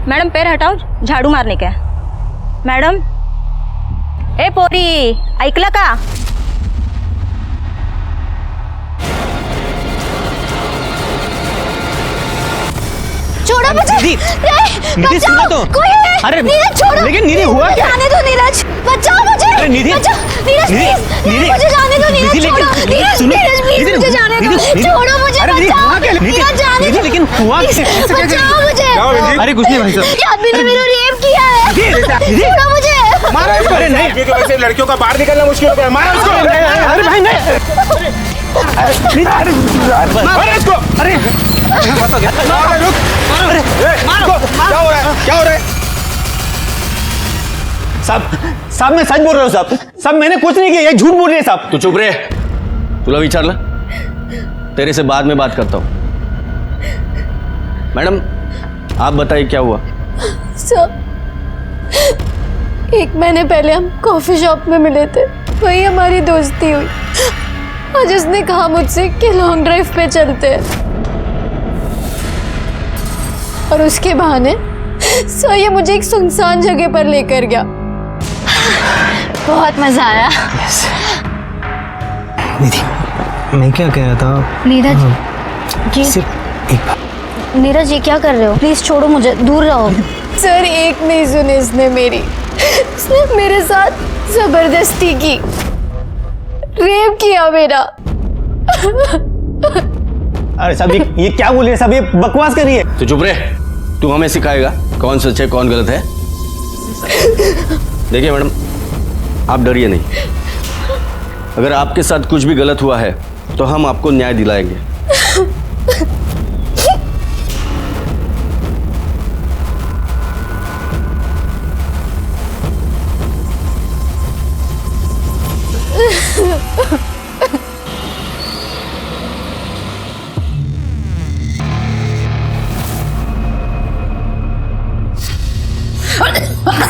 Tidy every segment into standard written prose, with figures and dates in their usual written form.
Madam पैर हटाओ, झाड़ू मारने का. मॅडम, ए पोरी, ऐकलं का? छोड़ो मुझे. निधि सुनो तो. कोई है? अरे नीरज छोड़ो. लेकिन निधि हुआ क्या? जाने दो नीरज, बचाओ मुझे. अरे निधि, बचाओ नीरज, प्लीज मुझे जाने दो. नीरज छोड़ो. नीरज प्लीज मुझे जाने दो. छोड़ो मुझे, बचाओ. नीरज जाने दो. लेकिन हुआ बचाओ मुझे. अरे कुछ नहीं भाई साहब. ये आदमी ने मेरा रेप किया है. छोड़ो मुझे. मारा इसको. अरे नहीं, की वजह से लड़कियों का बाहर निकलना मुश्किल हो गया. मारा उसको. अरे भाई नहीं. मारा इसको. अरे रुक. अरे क्या हो रहा है? क्या हो रहा है? साहब मैं सच बोल रहा हूँ साहब मैंने कुछ नहीं किया. ये झूठ बोल रहे हैं साहब. तू चुप रहे. तुला विचारलं. तेरे से बाद में बात करता हूँ. मैडम आप बताइए क्या हुआ. सर, 1 महीने पहले हम कॉफी शॉप में मिले थे. वही हमारी दोस्ती हुई. आज उसने कहा मुझसे कि लॉन्ग ड्राइव पे चलते हैं, और उसके बहाने सर ये मुझे एक सुनसान जगह पर लेकर गया. बहुत मजा आया. निधि, मैं क्या कह रहा था. नीरज, ये सिर्फ एक बार. नीरज ये क्या कर रहे हो? प्लीज छोड़ो मुझे, दूर रहो. सर एक नहीं सुनी इसने मेरी. उसने मेरे साथ जबरदस्ती की, रेप किया मेरा. अरे साहब ये क्या बोल रहे हैं साहब. ये बकवास कर रही है. तू चुप रहे. तू हमें सिखाएगा कौन सच है कौन गलत है. देखिए मैडम, आप डरिए नहीं. अगर आपके साथ कुछ भी गलत हुआ है तो हम आपको न्याय दिलाएंगे.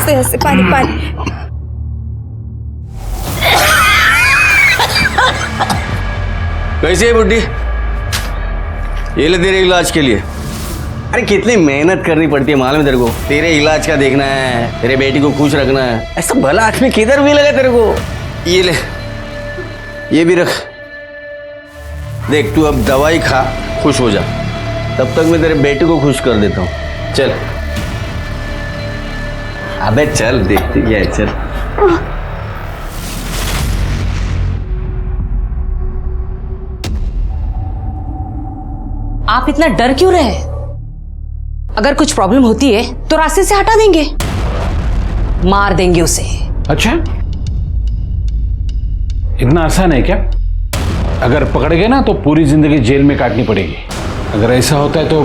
ऐसे पानी पानी. कैसी है बुड्ढी? ये ले तेरे इलाज के लिए. अरे कितनी मेहनत करनी पड़ती है मालूम है तेरे को. तेरे इलाज का देखना है, तेरे बेटी को खुश रखना है. ऐसा भला आदमी किधर भी लगा तेरे को. ये ले, ये भी रख. देख तू अब दवाई खा, खुश हो जा. तब तक मैं तेरे बेटी को खुश कर देता हूँ. चल. अबे चल, देखती क्या है. चल. आप इतना डर क्यों रहे? अगर कुछ प्रॉब्लम होती है तो रास्ते से हटा देंगे, मार देंगे उसे. अच्छा, इतना आसान है क्या? अगर पकड़ गए ना तो पूरी जिंदगी जेल में काटनी पड़ेगी. अगर ऐसा होता है तो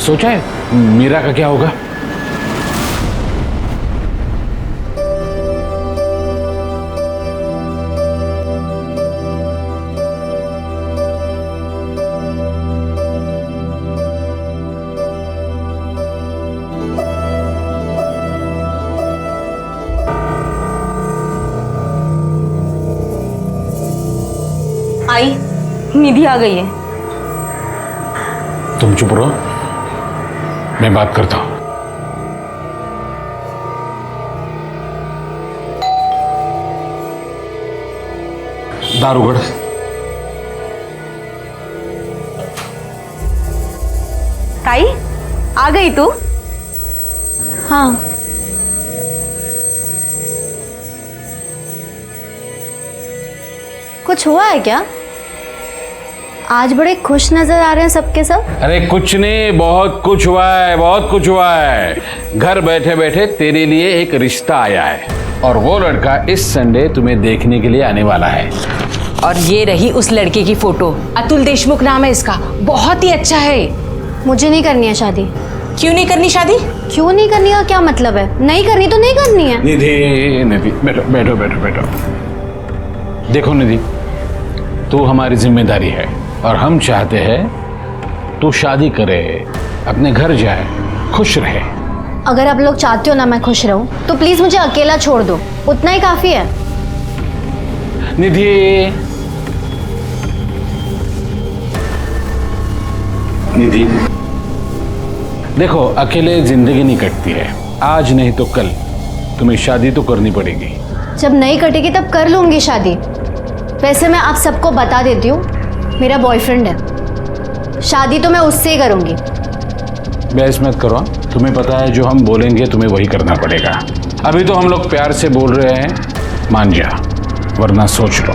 सोचा है मीरा का क्या होगा? आई, निधि आ गई है. तुम चुप रहो, मैं बात करता हूं. दारूगढ़. ताई, आ गई तू? हाँ. कुछ हुआ है क्या? आज बड़े खुश नजर आ रहे हैं सबके सब. अरे कुछ नहीं, बहुत कुछ हुआ है, बहुत कुछ हुआ है. घर बैठे बैठे तेरे लिए एक रिश्ता आया है, और वो लड़का इस संडे तुम्हें देखने के लिए आने वाला है. और ये रही उस लड़के की फोटो. अतुल देशमुख नाम है इसका, बहुत ही अच्छा है. मुझे नहीं करनी है शादी. क्यों नहीं करनी शादी? क्यों नहीं करनी का क्या मतलब है? नहीं करनी तो नहीं करनी है. निधि, निधि बैठो बैठो बैठो बैठो. देखो निधि, तू हमारी जिम्मेदारी है, और हम चाहते हैं तू शादी करे, अपने घर जाए, खुश रहे. अगर आप लोग चाहते हो ना मैं खुश रहूं, तो प्लीज मुझे अकेला छोड़ दो. उतना ही काफी है. निधि, निधि, देखो, अकेले जिंदगी नहीं कटती है। आज नहीं तो कल तुम्हें शादी तो करनी पड़ेगी। जब नहीं कटेगी तब कर लूंगी शादी। वैसे मैं आप सबको बता देती हूँ, मेरा बॉयफ्रेंड है, शादी तो मैं उससे ही करूंगी। बहस मत करो, तुम्हें पता है जो हम बोलेंगे तुम्हें वही करना पड़ेगा। अभी तो हम लोग प्यार से बोल रहे हैं, मान जा, वरना सोच लो।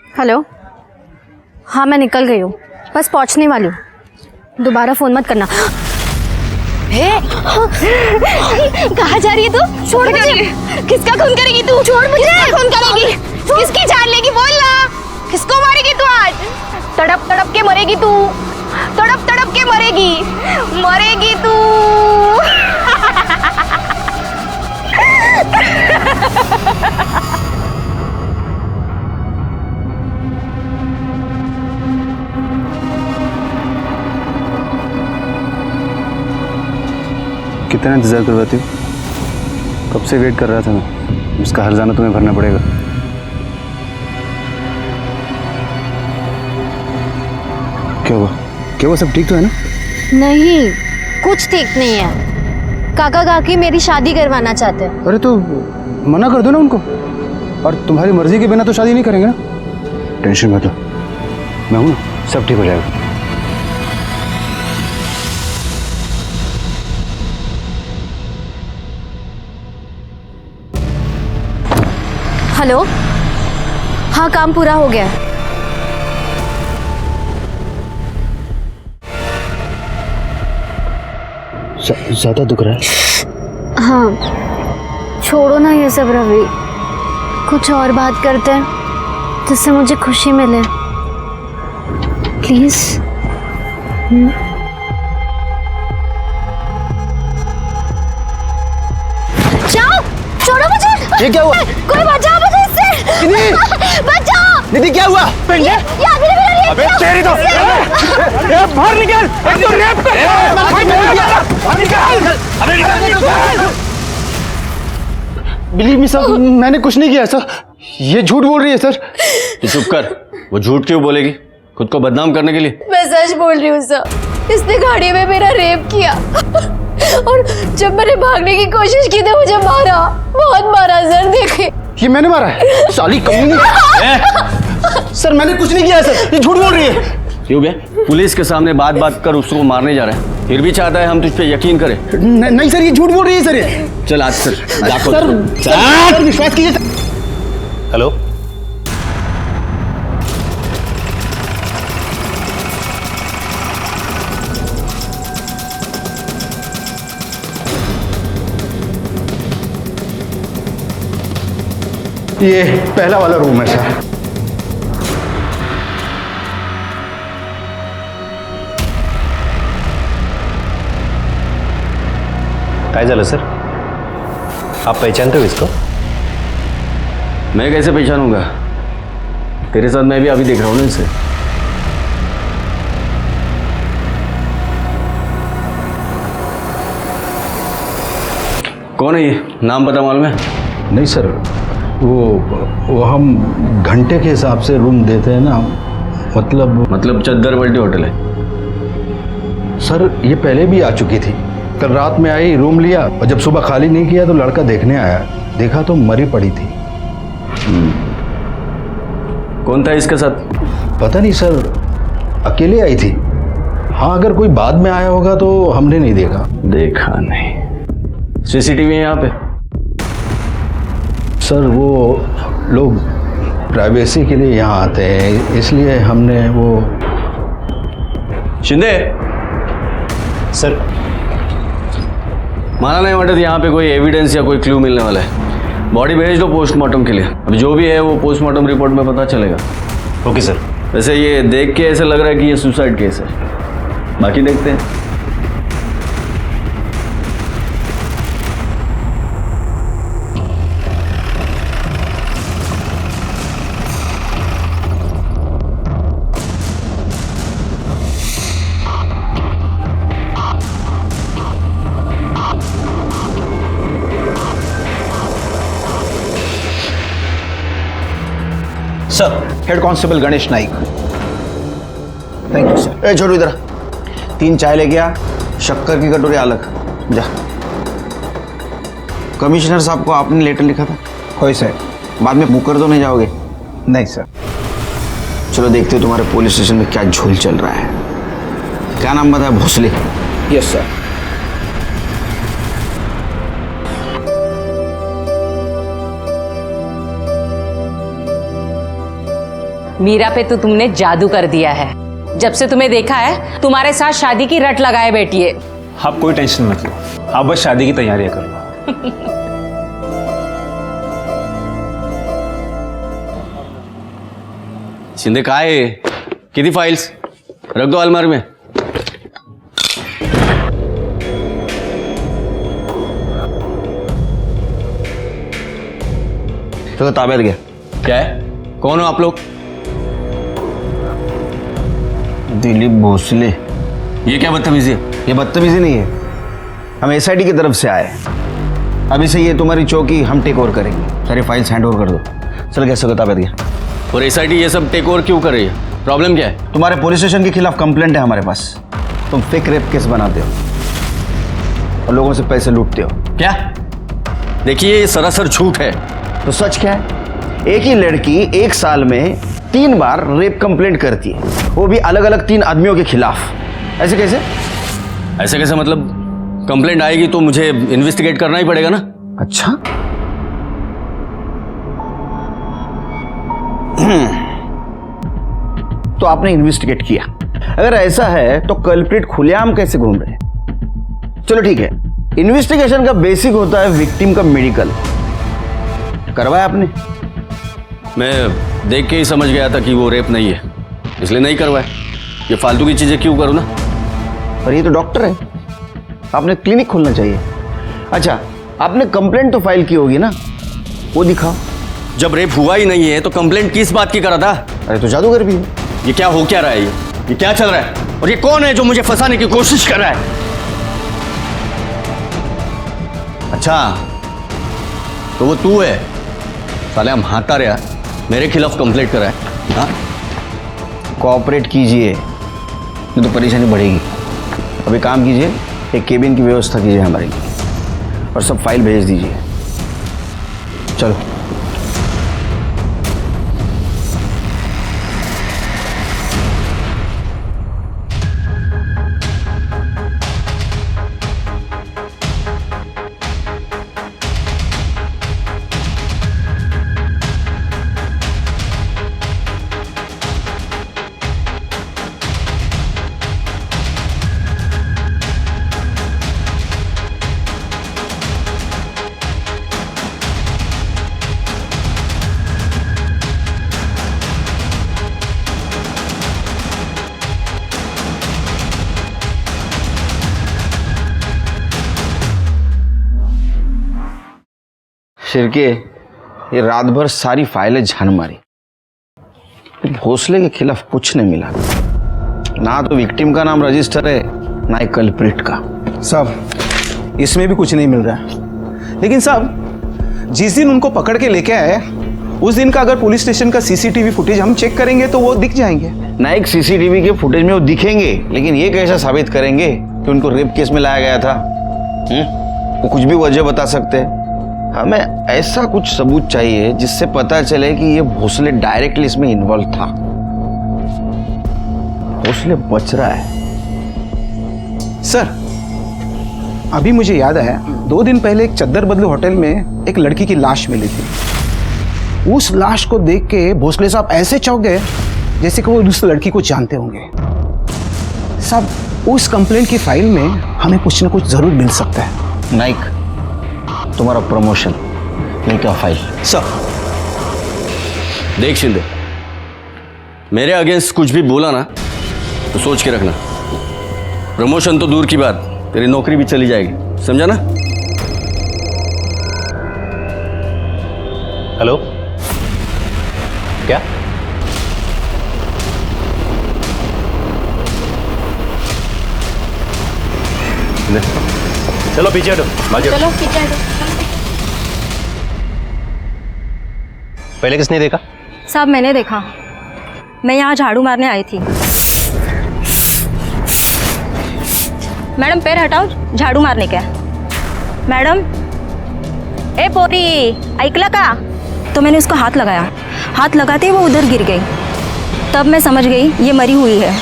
हेलो, हाँ मैं निकल गई हूँ, बस पहुँचने वाली हूँ। दोबारा फ़ोन मत करना। कहाँ जा रही है तू? छोड़ मुझे। किसका खून करेगी तू? छोड़ मुझे। किसका खून करेगी? किसकी जान लेगी? बोल ना, किसको मारेगी तू आज? तड़प तड़प के मरेगी तू, तड़प तड़प के मरेगी, मरेगी तू। कितना इंतज़ार करवाती हो? कब से वेट कर रहा था मैं। उसका हर्जाना तुम्हें भरना पड़ेगा। क्या हुआ? क्या हुआ? सब ठीक तो है ना? नहीं, कुछ ठीक नहीं है। काका काकी मेरी शादी करवाना चाहते हैं। अरे तो मना कर दो ना उनको। और तुम्हारी मर्जी के बिना तो शादी नहीं करेंगे ना। टेंशन मत लो, मैं हूं ना, सब ठीक हो जाएगा। हेलो, हाँ काम पूरा हो गया है। ज्यादा दुख रहा है? हाँ, छोड़ो ना ये सब रवि, कुछ और बात करते हैं जिससे मुझे खुशी मिले, प्लीज। जाओ, छोड़ो मुझे। ये क्या हुआ? कोई बचाओ मुझे इससे। निधि! बचाओ। निधि क्या हुआ? ये आदमी ने मेरा रेप अबे किया। तेरी तो बाहर निकल! तो रेप कर! बिलीव मी सर, मैंने कुछ नहीं किया सर। ये झूठ बोल रही है सर। तू चुप कर। वो झूठ क्यों बोलेगी? खुद को बदनाम करने के लिए? मैं सच बोल रही हूँ सर, इसने गाड़ी में मेरा रेप किया और जब मैंने भागने की कोशिश की तो मुझे मारा, बहुत मारा सर। देखे, ये मैंने मारा है? साली कमीनी! सर मैंने कुछ नहीं किया सर, ये झूठ बोल रही है। क्यों बे? पुलिस के सामने बात बात कर उसको मारने जा रहा है, फिर भी चाहता है हम तुझ पे यकीन करें। नहीं सर, ये झूठ बोल रही है सर। ये चल आज सर सर विश्वास कीजिए। हेलो, ये पहला वाला रूम है सर। काय झालं सर? आप पहचानते हो इसको? मैं कैसे पहचानूंगा? तेरे साथ मैं भी अभी देख रहा हूँ ना इसे। कौन है ये? नाम पता मालूम है? नहीं सर, वो हम घंटे के हिसाब से रूम देते हैं ना, मतलब चद्दर पलटी होटल है? सर ये पहले भी आ चुकी थी। कल रात में आई, रूम लिया और जब सुबह खाली नहीं किया तो लड़का देखने आया, देखा तो मरी पड़ी थी। कौन था इसके साथ? पता नहीं सर, अकेले आई थी। हाँ, अगर कोई बाद में आया होगा तो हमने नहीं देखा। देखा नहीं। सीसीटीवी है यहाँ पे? सर वो लोग प्राइवेसी के लिए यहाँ आते हैं, इसलिए हमने वो। शिंदे सर माना नहीं वाटत यहाँ पे कोई एविडेंस या कोई क्लू मिलने वाला है। बॉडी भेज दो पोस्टमार्टम के लिए। अब जो भी है वो पोस्टमार्टम रिपोर्ट में पता चलेगा। Okay sir. वैसे ये देख के ऐसा लग रहा है कि ये सुसाइड केस है, बाकी देखते हैं। Sir, head constable Ganesh Naik. Thank you sir. ए छोटू इधर 3 चाय लेके आ, शक्कर की कटोरी अलग। जा। कमिश्नर साहब को आपने लेटर लिखा था? होय सर। बाद में मुकर तो नहीं जाओगे? नहीं सर। चलो देखते हो तुम्हारे पुलिस स्टेशन में क्या झोल चल रहा है। क्या नाम बताया? भोसले। Yes sir. मीरा पे तो तुमने जादू कर दिया है। जब से तुम्हें देखा है तुम्हारे साथ शादी की रट लगाए बैठी है। आप कोई टेंशन मत लो, आप बस शादी की तैयारियां कर लो। शिंदे काय आहे? किती फाइल्स? रख दो अलमारी में। तो ताब्यात घ्या। क्या है? कौन हो आप लोग? दिलीप भोसले। ये क्या बदतमीजी है? ये बदतमीजी नहीं है, हम एसआईटी की तरफ से आए हैं। अभी से ये तुम्हारी चौकी हम टेक ओवर करेंगे। सारी फाइल्स हैंड ओवर कर दो। चल कैसे ताब्यात घ्या। और एसआईटी ये सब टेक ओवर क्यों कर रही है? प्रॉब्लम क्या है? तुम्हारे पुलिस स्टेशन के खिलाफ कंप्लेंट है हमारे पास। तुम फेक रेप केस बनाते हो और लोगों से पैसे लूटते हो। क्या? देखिए ये सरासर झूठ है। तो सच क्या है? एक ही लड़की 1 साल में 3 बार रेप कंप्लेंट करती है, वो भी अलग अलग 3 आदमियों के खिलाफ। ऐसे कैसे? ऐसे कैसे मतलब? कंप्लेंट आएगी तो मुझे इन्वेस्टिगेट करना ही पड़ेगा ना। अच्छा, तो आपने इन्वेस्टिगेट किया। अगर ऐसा है तो कल्प्रिट खुलेआम कैसे घूम रहे हैं? चलो ठीक है, इन्वेस्टिगेशन का बेसिक होता है विक्टिम का मेडिकल। करवाया आपने? मैं देख के ही समझ गया था कि वो रेप नहीं है, इसलिए नहीं करवाया। ये फालतू की चीजें क्यों करूं ना। पर ये तो डॉक्टर है, आपने क्लिनिक खोलना चाहिए। अच्छा, आपने कंप्लेंट तो फाइल की होगी ना, वो दिखाओ। जब रेप हुआ ही नहीं है तो कंप्लेंट किस बात की करा था? अरे तो जादूगर भी है। ये क्या हो क्या रहा है? ये क्या चल रहा है? और ये कौन है जो मुझे फंसाने की कोशिश कर रहा है? अच्छा, तो वो तू है? साले हम हाथा रहा मेरे खिलाफ कंप्लेंट करा है। हाँ, कोऑपरेट कीजिए, नहीं तो परेशानी बढ़ेगी। अभी काम कीजिए, एक केबिन की व्यवस्था कीजिए हमारे लिए और सब फाइल भेज दीजिए। चलो। शिरके, ये रात भर सारी फाइलें झान मारी, भोसले के खिलाफ कुछ नहीं मिला। ना तो विक्टिम का नाम रजिस्टर है, ना ही कल्प्रिट का। साहब, इसमें भी कुछ नहीं मिल रहा है। लेकिन साहब, जिस दिन उनको पकड़ के लेके आए उस दिन का अगर पुलिस स्टेशन का सीसीटीवी फुटेज हम चेक करेंगे तो वो दिख जाएंगे। ना एक सीसीटीवी के फुटेज में वो दिखेंगे, लेकिन ये कैसे साबित करेंगे कि उनको रेप केस में लाया गया था? वो कुछ भी वजह बता सकते हैं। हमें ऐसा कुछ सबूत चाहिए जिससे पता चले कि ये भोसले डायरेक्टली इसमें इन्वॉल्व था। भोसले बच रहा है। सर, अभी मुझे याद आया, 2 दिन पहले एक चद्दर बदलू होटल में एक लड़की की लाश मिली थी। उस लाश को देख के भोसले साहब ऐसे चौंक गए जैसे कि वो उस लड़की को जानते होंगे। साहब, उस कंप्लेंट की फाइल में हमें कुछ ना कुछ जरूर मिल सकता है। नाइक, तुम्हारा प्रमोशन लेकर फाइल। सर, देख शिंदे, मेरे अगेंस्ट कुछ भी बोला ना तो सोच के रखना। प्रमोशन तो दूर की बात, तेरी नौकरी भी चली जाएगी, समझा ना? हेलो, क्या? चलो पीछे हटो, चलो पीछे हटो। पहले किसने देखा? साहब मैंने देखा, मैं यहाँ झाड़ू मारने आई थी। मैडम पैर हटाओ, झाड़ू मारने का। मैडम, ए पोरी ऐकलं का? तो मैंने उसको हाथ लगाया, हाथ लगाते ही वो उधर गिर गई। तब मैं समझ गई ये मरी हुई है।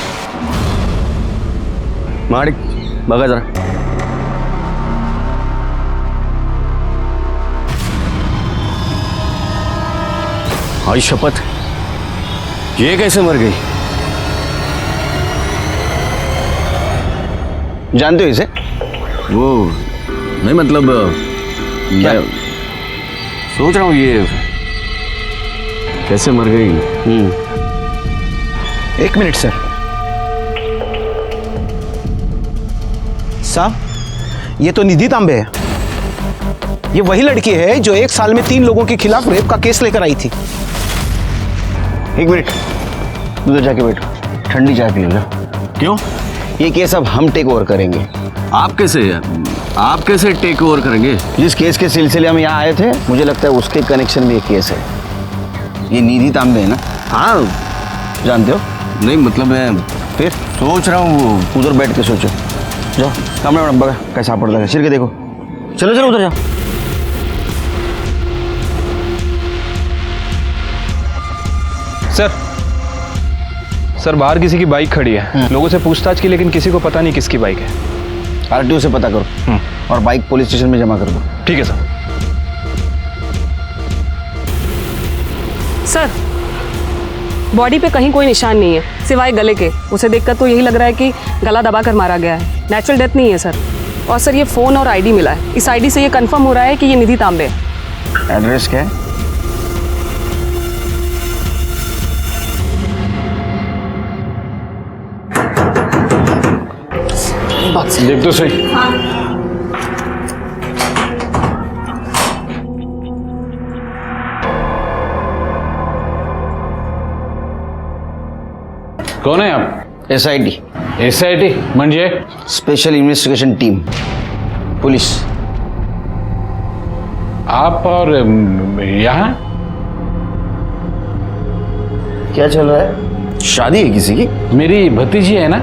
माड़िक बघा जरा। आई शपथ, ये कैसे मर गई? जानते हो इसे? वो नहीं, मतलब क्या? मैं सोच रहा हूँ ये कैसे मर गई। एक मिनट सर। साहब, ये तो निधि तांबे है। ये वही लड़की है जो 1 साल में 3 लोगों के खिलाफ रेप का केस लेकर आई थी। एक मिनट, उधर जाके बैठो, ठंडी चाय पी लो। क्यों? ये केस अब हम टेक ओवर करेंगे। आप कैसे टेक ओवर करेंगे? जिस केस के सिलसिले में यहाँ आए थे, मुझे लगता है उसके कनेक्शन में एक केस है। ये निधि तांबे है ना? हाँ, जानते हो? नहीं मतलब मैं फिर सोच रहा हूँ। उधर बैठ के सोचो। जाओ कमरे में बगा कैसा पड़ता है, सिर के देखो। चलो चलो उधर जाओ। सर बाहर किसी की बाइक खड़ी है, लोगों से पूछताछ की, लेकिन किसी को पता नहीं किसकी बाइक है। आरटीओ से पता करो और बाइक पुलिस स्टेशन में जमा कर दो। ठीक है सर। सर, बॉडी पे कहीं कोई निशान नहीं है सिवाय गले के। उसे देखकर तो यही लग रहा है कि गला दबाकर मारा गया है, नेचुरल डेथ नहीं है सर। और सर ये फ़ोन और आईडी मिला है, इस आईडी से ये कंफर्म हो रहा है कि ये निधि तांबे है। एड्रेस क्या है? देख तो सही। कौन है आप? SIT, SIT म्हणजे? Special investigation team, police. आप और यहाँ क्या चल रहा है? शादी है किसी की? मेरी भतीजी है ना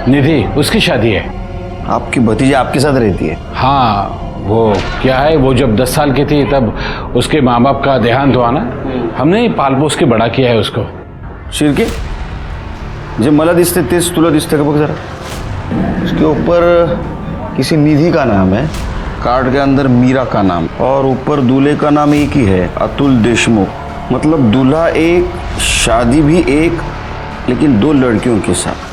निधि, उसकी शादी है। आपकी भतीजी आपके साथ रहती है? हाँ, वो क्या है, वो जब 10 साल की थी तब उसके माँ बाप का देहांत हुआ ना, हमने पाल पोस के बड़ा किया है उसको। शिरके, जे मला दिसते तेच तुला दिसते का? बघ जरा, उसके ऊपर किसी निधि का नाम है, कार्ड के अंदर मीरा का नाम, और ऊपर दूल्हे का नाम एक ही है, अतुल देशमुख। मतलब दूल्हा एक, शादी भी एक, लेकिन 2 लड़कियों के साथ।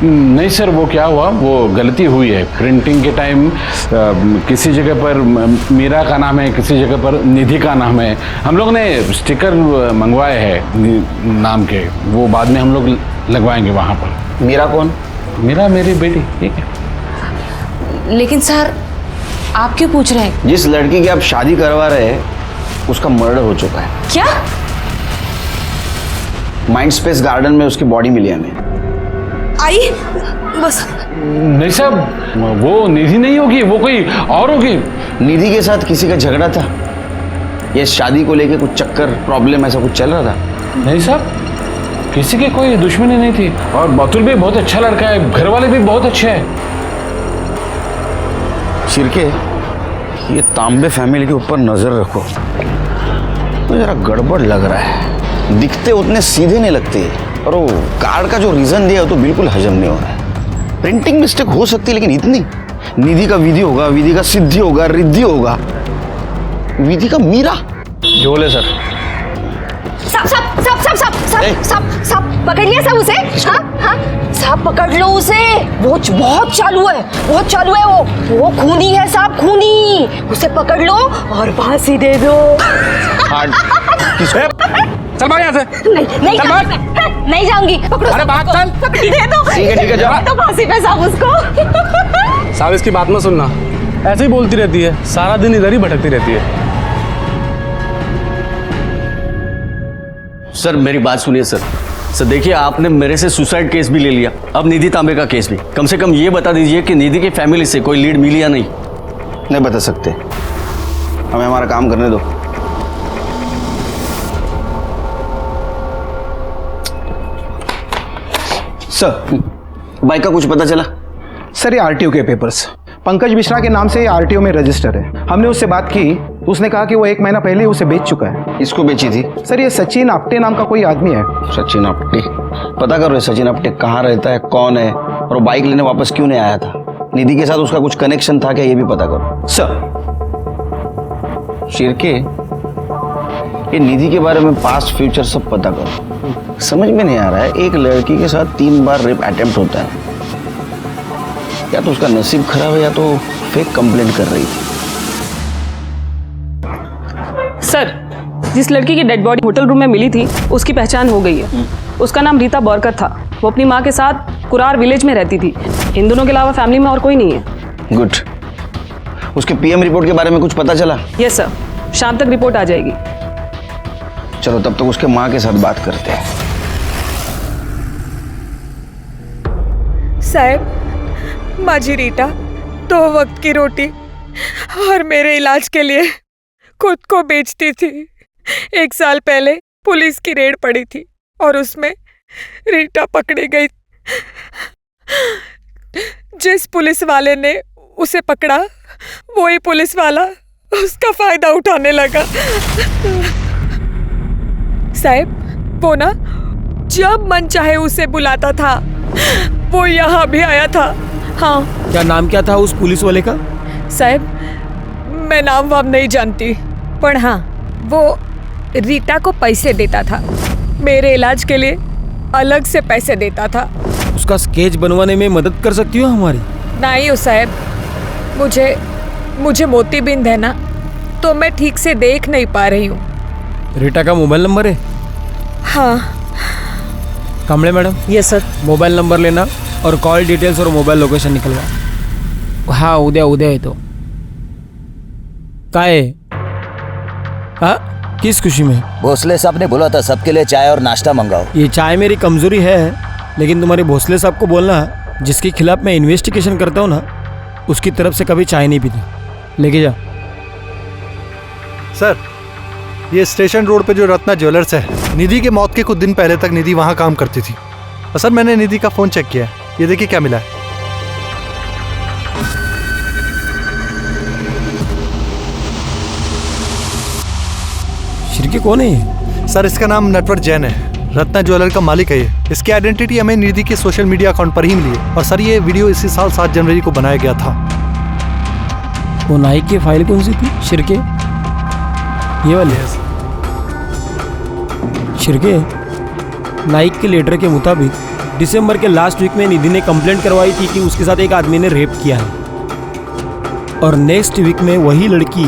नहीं सर, वो क्या हुआ, वो गलती हुई है। प्रिंटिंग के टाइम किसी जगह पर मीरा का नाम है, किसी जगह पर निधि का नाम है। हम लोग ने स्टिकर मंगवाए हैं नाम के, वो बाद में हम लोग लगवाएंगे वहाँ पर। मीरा कौन? मीरा मेरी बेटी। ठीक है। लेकिन सर आप क्यों पूछ रहे हैं? जिस लड़की की आप शादी करवा रहे हैं उसका मर्डर हो चुका है। क्या? माइंड स्पेस गार्डन में उसकी बॉडी मिली हमें। आई बस। नहीं साहब, वो निधि नहीं होगी, वो कोई और होगी। निधि के साथ किसी का झगड़ा था? ये शादी को लेके कुछ चक्कर, प्रॉब्लम ऐसा कुछ चल रहा था? नहीं साहब, किसी की कोई दुश्मनी नहीं थी। और अतुल भी बहुत अच्छा लड़का है, घर वाले भी बहुत अच्छे हैं। शिरके, ये तांबे फैमिली के ऊपर नजर रखो, तो जरा गड़बड़ लग रहा है। दिखते उतने सीधे नहीं लगते, और वो कार्ड का जो रीजन दिया वो तो बिल्कुल हजम नहीं हो रहा है। प्रिंटिंग मिस्टेक हो सकती है, लेकिन इतनी? निधि का विधि होगा, विधि का सिद्धि होगा, रिद्धि होगा, विधि का मीरा। झोले सर। सब पकड़ लिया सब उसे? हाँ हाँ, सब पकड़ लो उसे। वो बहुत चालू है, बहुत चालू है। वो खूनी है साहब, खूनी। उसे पकड़ लो और फांसी दे दो। चल भाग यहाँ से। नहीं चल भाग। नहीं जाऊंगी। पकड़ो, अरे भाग चल। दे दो। ठीक है जाओ। तो फांसी पे साहब उसको। साहब इसकी बात मत सुनना, ऐसे ही बोलती रहती है, सारा दिन इधर ही भटकती रहती है। सर मेरी बात सुनिए सर। सर देखिए, आपने मेरे से सुसाइड केस भी ले लिया, अब निधि तांबे का केस भी। कम से कम ये बता दीजिए कि निधि की फैमिली से कोई लीड मिली या नहीं? नहीं बता सकते, हमें हमारा काम करने दो। सर बाइक का कुछ पता चला? सर ये आरटीओ के पेपर्स पंकज मिश्रा के नाम से आरटीओ में रजिस्टर है। हमने उससे बात की, उसने कहा कि वो 1 महीना पहले ही उसे बेच चुका है। इसको बेची थी? सर ये सचिन आप्टे नाम का कोई आदमी है। सचिन आप्टे? पता करो सचिन आप्टे कहाँ रहता है, कौन है, और वो बाइक लेने वापस क्यों नहीं आया था। निधि के साथ उसका कुछ कनेक्शन था क्या, ये भी पता करो। सर शिरके, ये निधि के बारे में पास्ट फ्यूचर सब पता करो। समझ में नहीं आ रहा है, एक लड़की के साथ 3 बार रेप अटेम्प्ट होता है। या तो उसका नसीब खराब है या तो फेक कंप्लेंट कर रही थी। सर, जिस लड़की की डेड बॉडी होटल रूम में मिली थी उसकी पहचान हो गई है। उसका नाम रीता बौरकर था। वो अपनी माँ के साथ कुरार विलेज में रहती थी। इन दोनों के अलावा फैमिली में और कोई नहीं है। गुड। उसके पीएम रिपोर्ट के बारे में कुछ पता चला? यस सर, शाम तक रिपोर्ट आ जाएगी। चलो तब तक उसके माँ के साथ बात करते हैं। साहब, माझी रीटा 2 वक्त की रोटी और मेरे इलाज के लिए खुद को बेचती थी। 1 साल पहले पुलिस की रेड पड़ी थी और उसमें रीटा पकड़ी गई। जिस पुलिस वाले ने उसे पकड़ा वही पुलिस वाला उसका फायदा उठाने लगा। साहब, वो ना जब मन चाहे उसे बुलाता था। वो यहाँ भी आया था। हाँ। क्या नाम क्या था उस पुलिस वाले का? साहब, मैं नाम वाम नहीं जानती, पर हाँ वो रीटा को पैसे देता था। मेरे इलाज के लिए अलग से पैसे देता था। उसका स्केच बनवाने में मदद कर सकती हो हमारी? नहीं हो साहब, मुझे मोतीबिंद है ना, तो मैं ठीक से देख नहीं पा रही हूँ। रीटा का मोबाइल नंबर है? हाँ। Kamble madam? Yes sir. Mobile number लेना और कॉल डिटेल्स और मोबाइल लोकेशन निकलवा। हाँ, उद्या येतो। काय? हाँ, किस खुशी में? भोसले साहब ने बोला था सबके लिए चाय और नाश्ता मंगाओ। ये चाय मेरी कमजोरी है, लेकिन तुम्हारे भोसले साहब को बोलना जिसके खिलाफ मैं इन्वेस्टिगेशन करता हूँ ना, उसकी तरफ से कभी चाय नहीं पीती। लेके जा। सर, ये स्टेशन रोड पे जो रत्ना ज्वेलर्स है, निधि के मौत के कुछ दिन पहले तक निधि वहाँ काम करती थी। और सर, मैंने निधि का फ़ोन चेक किया है, ये देखिए क्या मिला है। शिरके कौन है ये? सर, इसका नाम नटवर जैन है। रत्ना ज्वेलर का मालिक है ये। इसकी आइडेंटिटी हमें निधि के सोशल मीडिया अकाउंट पर ही मिली है। और सर, ये वीडियो इसी साल 7 जनवरी को बनाया गया था। वो नाइक की फाइल कौन सी थी शिरके? ये वाली? शिरके, नाइक के लेटर के मुताबिक दिसंबर के लास्ट वीक में निधि ने कंप्लेंट करवाई थी कि उसके साथ एक आदमी ने रेप किया है। और नेक्स्ट वीक में वही लड़की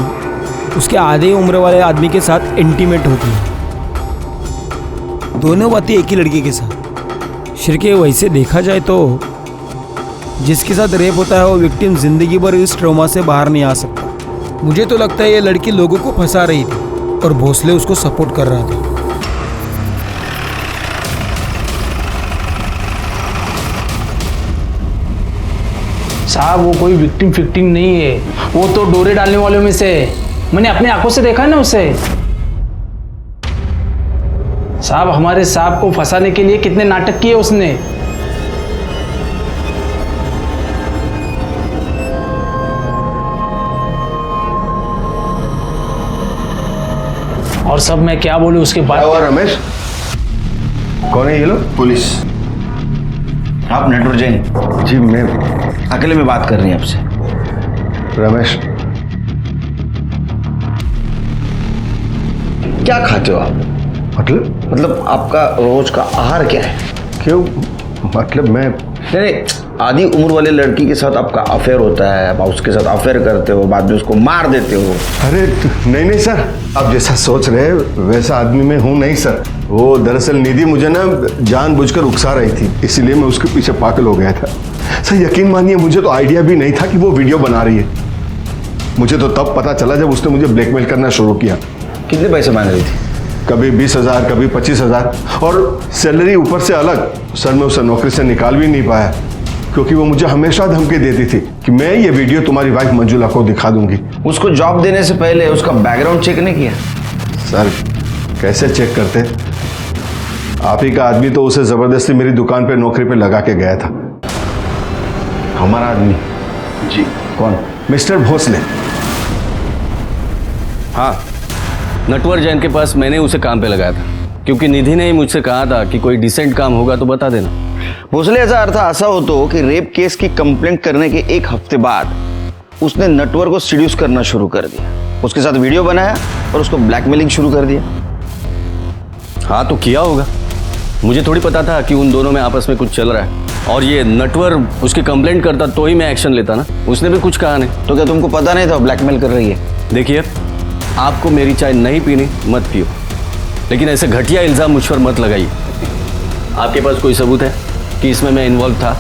उसके आधे उम्र वाले आदमी के साथ इंटीमेट होती है। दोनों बातें एक ही लड़की के साथ। शिरके, वैसे देखा जाए तो जिसके साथ रेप होता है वो विक्टिम जिंदगी भर इस ट्रॉमा से बाहर नहीं आ सकता। मुझे तो लगता है ये लड़की लोगों को फंसा रही थी और भोसले उसको सपोर्ट कर रहा था। साहब, वो कोई विक्टिम फिक्टिम नहीं है, वो तो डोरे डालने वालों में से है। मैंने अपनी आंखों से देखा है ना उसे। साहब, हमारे साहब को फंसाने के लिए कितने नाटक किए उसने। और सब मैं क्या बोलूं उसके बाद। रमेश, कौन है ये लोग? पुलिस। आप नटवर जैन? जी, मैं अकेले में बात कर रही हैं आपसे। रमेश, क्या खाते हो आप? मतलब आपका रोज का आहार क्या है? क्यों? मतलब मैं नहीं, आधी उम्र वाले लड़की के साथ आपका अफेयर होता है, आप उसके साथ अफेयर करते हो, बाद में उसको मार देते हो। अरे नहीं सर, आप जैसा सोच रहे हैं वैसा आदमी मैं हूँ नहीं सर। वो दरअसल निधि मुझे ना जानबूझकर उकसा रही थी, इसीलिए मैं उसके पीछे पागल हो गया था। सर यकीन मानिए, मुझे तो आइडिया भी नहीं था कि वो वीडियो बना रही है। मुझे तो तब पता चला जब उसने मुझे ब्लैकमेल करना शुरू किया। कितने पैसे मांग रही थी? कभी 20,000, कभी 25,000 और सैलरी ऊपर से अलग। सर मैं उसे नौकरी से निकाल भी नहीं पाया, क्योंकि वो मुझे हमेशा धमकी देती थी कि मैं ये वीडियो तुम्हारी वाइफ मंजुला को दिखा दूंगी। उसको जॉब देने से पहले उसका बैकग्राउंड चेक नहीं किया? सर कैसे चेक करते? आप ही का आदमी तो उसे जबरदस्ती मेरी दुकान पे नौकरी पे लगा के गया था। हमारा आदमी? जी। कौन? मिस्टर भोसले। हाँ, नटवर जैन के पास मैंने उसे काम पे लगाया था, क्योंकि निधि ने ही मुझसे कहा था कि कोई डिसेंट काम होगा तो बता देना। भोसले, ऐसा अर्थ ऐसा हो तो कि रेप केस की कंप्लेंट करने के एक हफ्ते बाद उसने नटवर को सीड्यूस करना शुरू कर दिया, उसके साथ वीडियो बनाया और उसको ब्लैकमेलिंग शुरू कर दिया। हाँ तो किया होगा, मुझे थोड़ी पता था कि उन दोनों में आपस में कुछ चल रहा है। और ये नटवर उसकी कंप्लेंट करता तो ही मैं एक्शन लेता ना, उसने भी कुछ कहा नहीं। तो क्या तुमको पता नहीं था ब्लैकमेल कर रही है? देखिए, आपको मेरी चाय नहीं पीनी मत पियो, लेकिन ऐसे घटिया इल्जाम मुझ पर मत लगाइए। आपके पास कोई सबूत है कि इसमें मैं इन्वॉल्व था?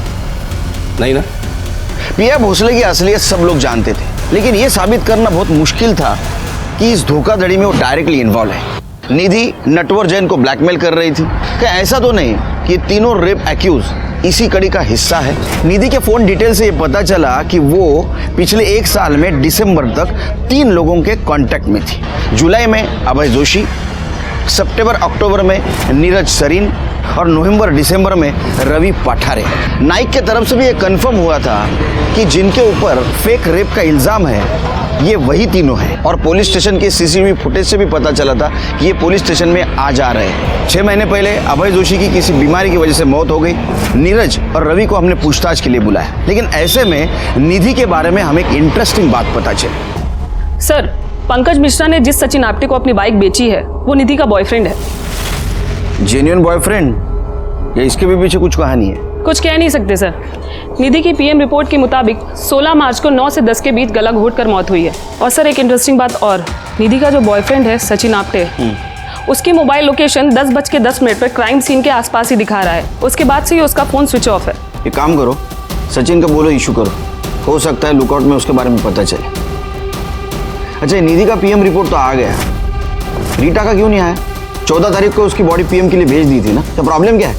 नहीं ना? पिया भोसले की असलियत सब लोग जानते थे, लेकिन यह साबित करना बहुत मुश्किल था कि इस धोखाधड़ी में वो डायरेक्टली इन्वॉल्व है। निधि नटवर जैन को ब्लैकमेल कर रही थी। क्या ऐसा तो नहीं कि तीनों रेप एक्यूज इसी कड़ी का हिस्सा है? निधि के फोन डिटेल से ये पता चला कि वो पिछले 1 साल में दिसंबर तक 3 लोगों के कांटेक्ट में थी। जुलाई में अभय जोशी, सितंबर अक्टूबर में नीरज सरीन और नवंबर दिसंबर में रवि पठारे। नाइक के तरफ से भी ये कंफर्म हुआ था कि जिनके ऊपर फेक रेप का इल्जाम है ये वही तीनों हैं। और पुलिस स्टेशन के सीसीटीवी फुटेज से भी पता चला था कि ये पुलिस स्टेशन में आ जा रहे हैं। 6 महीने पहले अभय जोशी की किसी बीमारी की वजह से मौत हो गई। नीरज और रवि को हमने पूछताछ के लिए बुलाया, लेकिन ऐसे में निधि के बारे में हमें एक इंटरेस्टिंग बात पता चली। सर, पंकज मिश्रा ने जिस सचिन आप्टे को अपनी बाइक बेची है वो निधि का बॉयफ्रेंड है। जेन्युइन बॉयफ्रेंड या इसके भी पीछे कुछ कहानी है? कुछ कह नहीं सकते सर। निधि की पीएम रिपोर्ट के मुताबिक 16 मार्च को 9 से 10 के बीच गला घोट कर मौत हुई है। और सर, एक इंटरेस्टिंग बात और, निधि का जो बॉयफ्रेंड है सचिन आप्टे, उसकी मोबाइल लोकेशन 10:10 पर क्राइम सीन के आसपास ही दिखा रहा है। उसके बाद से ही उसका फोन स्विच ऑफ है। एक काम करो, सचिन का बोलो इशू करो, हो सकता है लुकआउट में उसके बारे में पता चले। अच्छा, निधि का पीएम रिपोर्ट तो आ गया, रीटा का क्यों नहीं आया? 14 तारीख को उसकी बॉडी पीएम के लिए भेज दी थी ना, तो प्रॉब्लम क्या है?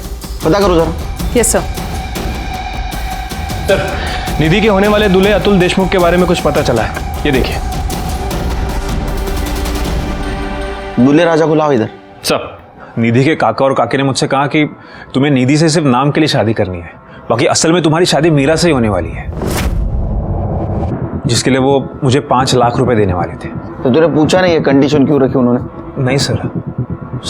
पता करो जरा। Yes sir. सर, निधि के होने वाले दूल्हे अतुल देशमुख के बारे में कुछ पता चला है, ये देखिए। दूल्हे राजा को लाओ इधर। सर, निधि के काका और काकी ने मुझसे कहा कि तुम्हें निधि से सिर्फ नाम के लिए शादी करनी है, बाकी असल में तुम्हारी शादी मीरा से ही होने वाली है, जिसके लिए वो मुझे 5 लाख रुपए देने वाले थे। तो तूने पूछा नहीं ये कंडीशन क्यों रखी उन्होंने? नहीं सर,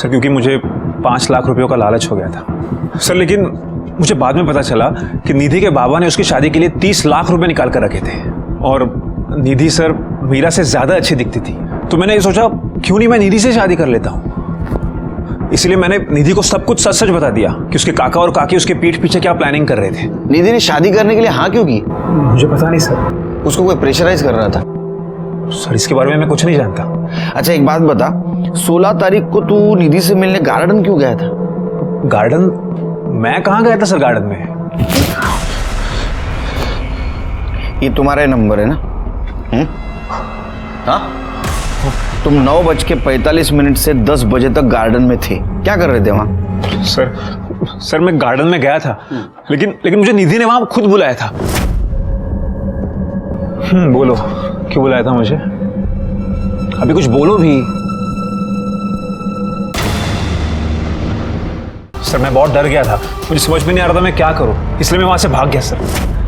क्योंकि मुझे 5 लाख रुपयों का लालच हो गया था सर। लेकिन मुझे बाद में पता चला कि निधि के बाबा ने उसकी शादी के लिए 30 लाख रुपए निकाल कर रखे थे, और निधि सर मीरा से ज्यादा अच्छी दिखती थी। तो मैंने ये सोचा क्यों नहीं मैं निधि से शादी कर लेता हूँ। इसलिए मैंने निधि को सब कुछ सच सच बता दिया कि उसके काका और काकी उसके पीठ पीछे क्या प्लानिंग कर रहे थे। निधि ने शादी करने के लिए हाँ क्यों की? मुझे पता नहीं सर। उसको कोई प्रेशराइज कर रहा था? सर, इसके बारे में मैं कुछ नहीं जानता। अच्छा, एक बात बता, 16 तारीख को तू निधि से मिलने गार्डन क्यों गया था? गार्डन? मैं कहाँ गया था सर गार्डन में? ये तुम्हारा नंबर है ना? हाँ? तुम 9:45 से 10 बजे तक गार्डन में थे, क्या कर रहे थे वहां? सर मैं गार्डन में गया था, लेकिन मुझे निधि ने वहां खुद बुलाया था। बोलो, क्यों बुलाया था मुझे? अभी कुछ बोलो भी। सर, मैं बहुत डर गया था, मुझे समझ में नहीं आ रहा था मैं क्या करूं, इसलिए मैं वहां से भाग गया सर।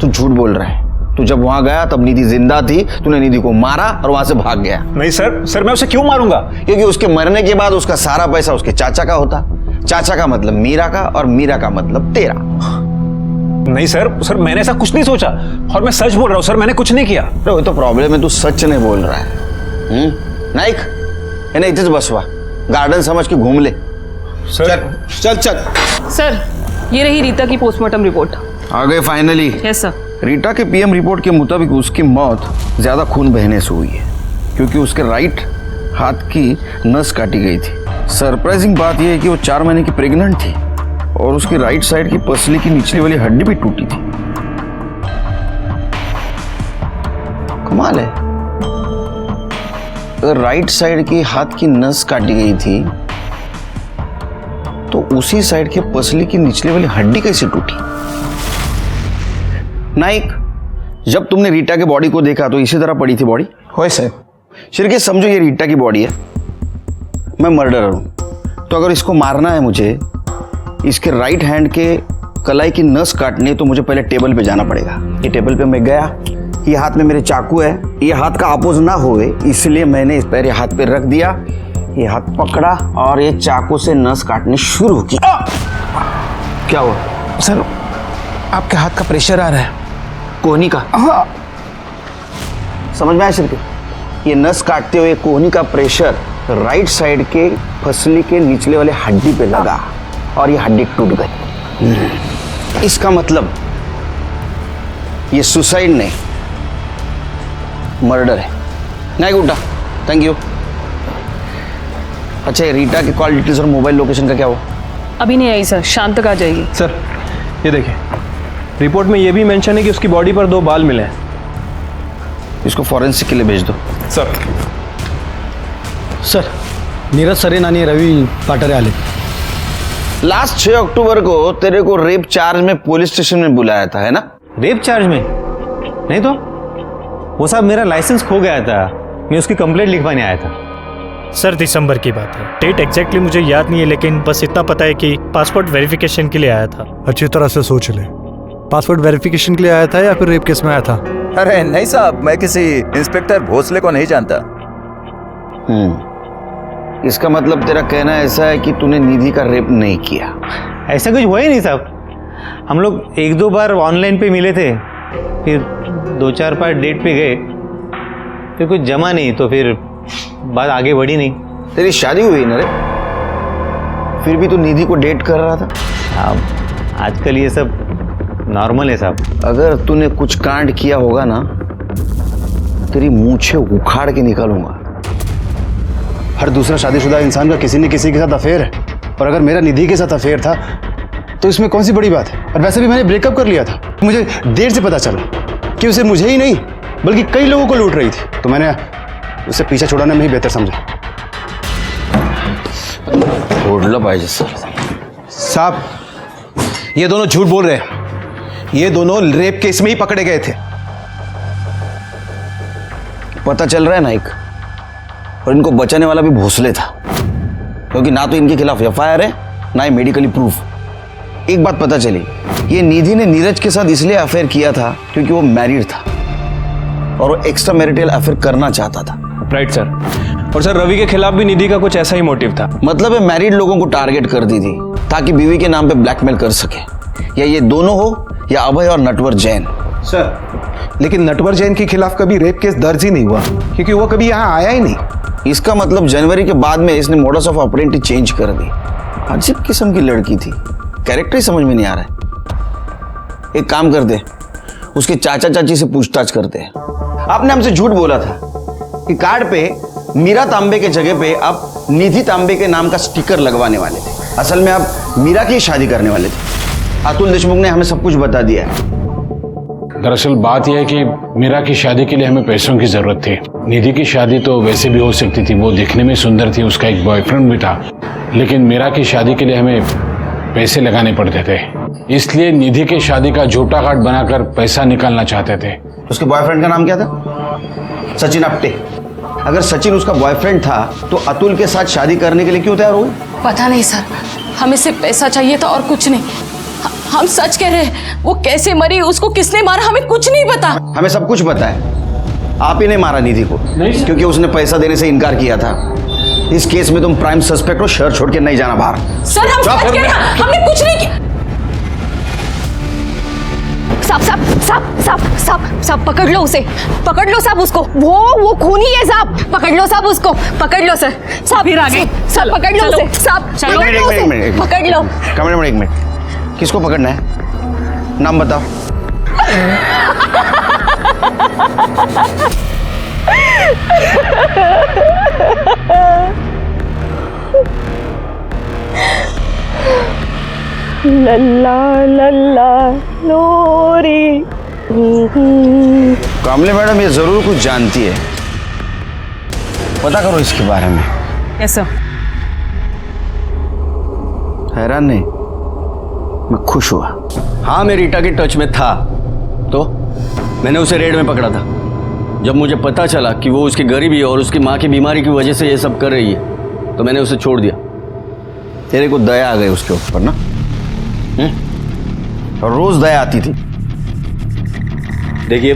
तू झूठ बोल रहा है। तू जब वहां गया तब निधि जिंदा थी, तूने निधि को मारा और वहां से भाग गया। नहीं सर, मैं उसे क्यों मारूंगा? क्योंकि उसके मरने के बाद उसका सारा पैसा उसके चाचा का होता। चाचा का मतलब मीरा का और मीरा का मतलब तेरा। नहीं सर, मैंने ऐसा कुछ नहीं सोचा, और मैं सच बोल रहा हूँ सर, मैंने कुछ नहीं किया। वो तो प्रॉब्लम है, तू सच नहीं बोल रहा है। नाइक, इन्हें इधर बसवा, गार्डन समझ के घूम ले। चल। सर, ये रही रीता की पोस्टमार्टम रिपोर्ट। आ गए फाइनली? Yes sir. रीटा के पीएम रिपोर्ट के मुताबिक उसकी मौत ज्यादा खून बहने से हुई है, क्योंकि उसके राइट हाथ की नस काटी गई थी। सरप्राइजिंग बात यह है कि वो 4 महीने की प्रेग्नेंट थी और उसकी राइट साइड की पसली की निचली वाली हड्डी भी टूटी थी। कमाल है, अगर राइट साइड की हाथ की नस काटी गई थी तो उसी साइड के पसली की निचली वाली हड्डी कैसे टूटी? नाइक, जब तुमने रीटा के बॉडी को देखा तो इसी तरह पड़ी थी बॉडी? होए सर। शिरके समझो ये रीटा की बॉडी है, मैं मर्डरर हूं, तो अगर इसको मारना है मुझे इसके राइट हैंड के कलाई की नस काटनी तो मुझे पहले टेबल पे जाना पड़ेगा। ये टेबल पे मैं गया, ये हाथ में मेरे चाकू है, ये हाथ का अपोज ना होए इसलिए मैंने इस पैर हाथ पे रख दिया, ये हाथ पकड़ा और ये चाकू से नस काटनी शुरू की। क्या हुआ सर? आपके हाथ का प्रेशर आ रहा है। कोहनी का? हाँ। समझ में आया सर? ये नस काटते हुए कोहनी का प्रेशर राइट साइड के फसली के निचले वाले हड्डी पे लगा और ये हड्डी टूट गई। इसका मतलब ये सुसाइड नहीं, मर्डर है। नहीं गुड्डा, थैंक यू। अच्छा, ये रीटा की कॉल डिटेल्स और मोबाइल लोकेशन का क्या हुआ? अभी नहीं आई सर, शाम तक आ जाएगी। सर ये देखिए, रिपोर्ट में ये भी मेंशन है कि उसकी बॉडी पर 2 बाल मिले हैं। इसको फॉरेंसिक के लिए भेज दो। सर नीरज सरेन आणि रवि पाटरे आले। लास्ट 6 अक्टूबर को तेरे को रेप चार्ज में पुलिस स्टेशन में बुलाया था, है ना? रेप चार्ज में? नहीं तो वो साहब, मेरा लाइसेंस खो गया था, मैं उसकी कंप्लेंट लिखवाने आया था। सर दिसंबर की बात है, डेट एग्जैक्टली मुझे याद नहीं है, लेकिन बस इतना पता है कि पासपोर्ट वेरिफिकेशन के लिए आया था। अच्छी तरह से सोच ले, पासपोर्ट वेरिफिकेशन के लिए आया था या फिर रेप केस में आया था? अरे नहीं साहब, मैं किसी इंस्पेक्टर भोसले को नहीं जानता। इसका मतलब तेरा कहना ऐसा है कि तूने निधि का रेप नहीं किया? ऐसा कुछ हुआ ही नहीं साहब। हम लोग 1-2 बार ऑनलाइन पे मिले थे, फिर 2-4 बार डेट पे गए, फिर कुछ जमा नहीं तो फिर बात आगे बढ़ी नहीं। तेरी शादी हुई ना रे, फिर भी तू निधि को डेट कर रहा था? साहब आजकल ये सब नॉर्मल है साहब। अगर तूने कुछ कांड किया होगा ना, तेरी मूंछें उखाड़ के निकालूंगा। हर दूसरा शादीशुदा इंसान का किसी न किसी के साथ अफेयर है, और अगर मेरा निधि के साथ अफेयर था तो इसमें कौन सी बड़ी बात है। और वैसे भी मैंने ब्रेकअप कर लिया था। मुझे देर से पता चला कि उसे मुझे ही नहीं बल्कि कई लोगों को लूट रही थी, तो मैंने उसे पीछे छुड़ाना में ही बेहतर समझा। छोड़ना पाहिजे सर। साहब ये दोनों झूठ बोल रहे हैं, ये दोनों रेप केस में ही पकड़े गए थे। पता चल रहा है नाइक, और इनको बचाने वाला भी भोसले था, क्योंकि ना तो इनके खिलाफ एफआईआर है ना ही मेडिकली प्रूफ। एक बात पता चली, ये निधि ने नीरज के साथ इसलिए अफेयर किया था क्योंकि वो मैरिड था और वो एक्स्ट्रा मैरिटल अफेयर करना चाहता था। Right sir. और सर रवि के खिलाफ भी निधि का कुछ ऐसा ही मोटिव था। मतलब मैरिड लोगों को टारगेट कर दी थी ताकि बीवी के नाम पे ब्लैकमेल कर सके, या ये दोनों हो या अभय और नटवर जैन। सर लेकिन नटवर जैन के खिलाफ कभी रेप केस दर्ज ही नहीं हुआ, क्योंकि वो कभी यहाँ आया ही नहीं। इसका मतलब जनवरी के बाद में इसने मोडस ऑफ ऑपरेंडी चेंज कर दी। अजीब किस्म की लड़की थी, कैरेक्टर ही समझ में नहीं आ रहा है। एक काम करते, उसके चाचा चाची से पूछताछ करते हैं। आपने हमसे झूठ बोला था कि कार्ड पे मीरा तांबे के जगह पे आप निधि तांबे के नाम का स्टिकर लगवाने वाले थे। असल में आप मीरा की शादी करने वाले थे। अतुल देशमुख ने हमें सब कुछ बता दिया है। दरअसल बात यह है कि मीरा की शादी के लिए हमें पैसों की जरूरत थी। निधि की शादी तो वैसे भी हो सकती थी, वो दिखने में सुंदर थी, उसका एक बॉयफ्रेंड भी था, लेकिन मीरा की शादी के लिए हमें पैसे लगाने पड़ते थे। इसलिए निधि की शादी का झूठा कार्ड बनाकर पैसा निकालना चाहते थे। उसके बॉयफ्रेंड का नाम क्या था? सचिन आप्टे। अगर सचिन उसका बॉयफ्रेंड था तो अतुल के साथ शादी करने के लिए क्यों तैयार हुई? पता नहीं सर, हमें सिर्फ पैसा चाहिए था और कुछ नहीं। हम सच कह रहे हैं, वो कैसे मरी, उसको किसने मारा, हमें कुछ नहीं पता। हमें सब कुछ पता है। आप ही ने मारा निधि को, क्योंकि उसने पैसा देने से इनकार किया था। इस केस में तुम प्राइम सस्पेक्ट हो, शहर छोड़ के नहीं जाना बाहर। सर हम सच कह रहे हैं, हमने कुछ नहीं किया। साहब पकड़ लो उसे, पकड़ लो साहब उसको, वो खूनी है साहब, पकड़ लो साहब उसको, पकड़ लो सर। साहब फिर आगे, साहब पकड़ लो उसे, साहब पकड़ लो उसे, पकड़ लो। कैमरे एक मिनट, किसको पकड़ना है? नाम बताओ। लल्ला लल्ला लोरी। कामले मैडम ये जरूर कुछ जानती है, पता करो इसके बारे में। कैसा? हैरान नहीं, मैं खुश हुआ। हाँ मैं रीटा के टच में था, तो मैंने उसे रेड में पकड़ा था। जब मुझे पता चला कि वो उसकी गरीबी और उसकी माँ की बीमारी की वजह से ये सब कर रही है, तो मैंने उसे छोड़ दिया। तेरे को दया आ गई उसके ऊपर ना? और रोज दया आती थी। देखिए,